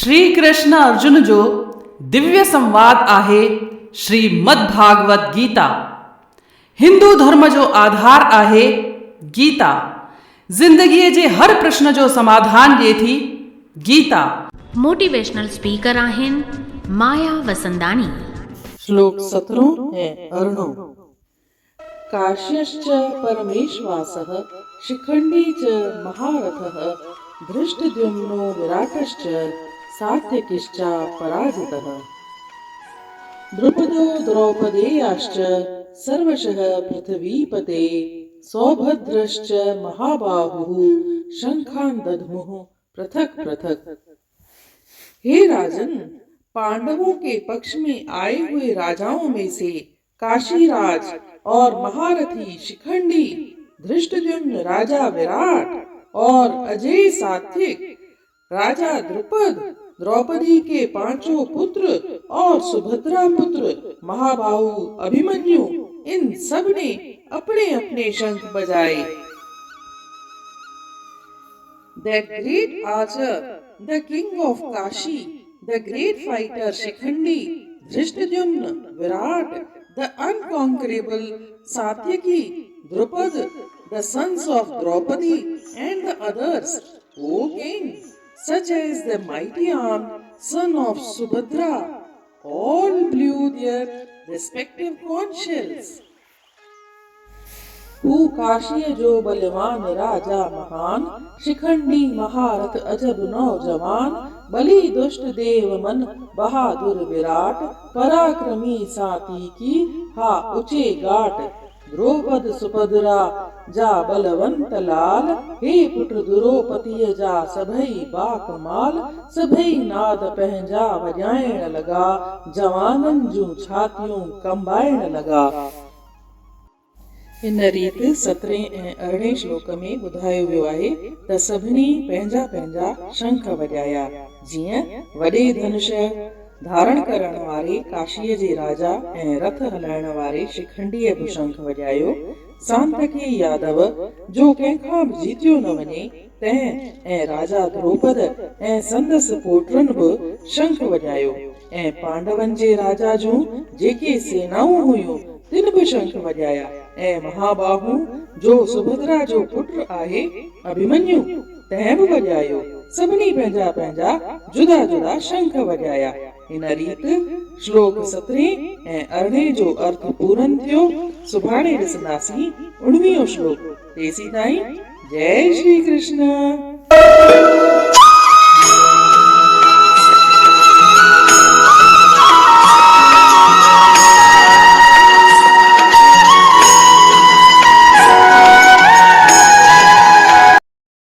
श्री कृष्ण अर्जुन जो दिव्य संवाद आहे श्रीमद् भागवत गीता। हिंदू धर्म जो आधार आहे गीता। जिंदगी जे हर प्रश्न जो समाधान ॾिए थी गीता। मोटिवेशनल स्पीकर आहिनि माया वसंदानी। श्लोक 17 है अर्णो। काश्यश्च परमेश्वासः शिखण्डी च महारथः धृष्टद्युम्नो विराटश्च सात्यकिश्च पराजितः। द्रुपदो द्रौपदेयाश्च सर्वशः पृथ्वीपते सौभद्रश्च महाबाहुः शंखान् दध्मुः पृथक पृथक। हे राजन, पांडवों के पक्ष में आए हुए राजाओं में से काशीराज और महारथी शिखंडी, धृष्टद्युम्न राजा विराट और अजय सात्विक राजा द्रुपद, द्रौपदी के पांचों पुत्र और सुभद्रा पुत्र महाबाहु अभिमन्यु, इन सब ने अपने अपने शंख बजाए। That great archer, the king of Kashi, the great fighter Shikhandi, Dhrishtadyumna, Virat, the unconquerable Satyaki, Drupad, the sons of Draupadi, and the others, O king, such as the mighty armed son of Subhadra, all blew their respective conch shells. तू काशीय जो बलवान राजा महान, शिखंडी महारथ अजब नौजवान, बलि दुष्ट देव मन बहादुर विराट, पराक्रमी सात्विकी हा ऊंचे गाट। द्रौपद सुभद्रा जा बलवंत लाल, हे पुत्र द्रौपदी जा सभई बाकमाल, सभई नाद पहंजा बजाइण लगा, जवानन जूं छातियूं कंबाइण लगा। इन रीत 17 ऐं 18 श्लोक में ॿुधायो वियो आहे त सभिनी पंहिंजा पंहिंजा शंख वॼाया। जीअं वॾे धनुष धारण करण वारे काशीअ जे राजा ऐं रथ हलाइण वारे शिखंडीअ बि शंख वॼायो। सांतकी यादव जो कंहिंखां बि जीतियो न वञे तंहिं ऐं राजा द्रौपद ऐं संदसि पोटनि बि शंख वॼायो। ऐं पांडवनि जे राजा जूं जेके सेनाऊं हुयूं तिन बि शंख वॼाया। ऐं महाबाहु जो सुभद्रा जो पुत्र आहे अभिमन्यु तंहिं बि वॼायो। सभिनी पंहिंजा पंहिंजा जुदा जुदा शंख वॼाया। इन रीत श्लोक 17 ऐं 18 जो अर्थ पूरन थियो। सुभाणे ॾिसंदासीं 19 श्लोक। तेसीं ताईं जय श्री कृष्ण।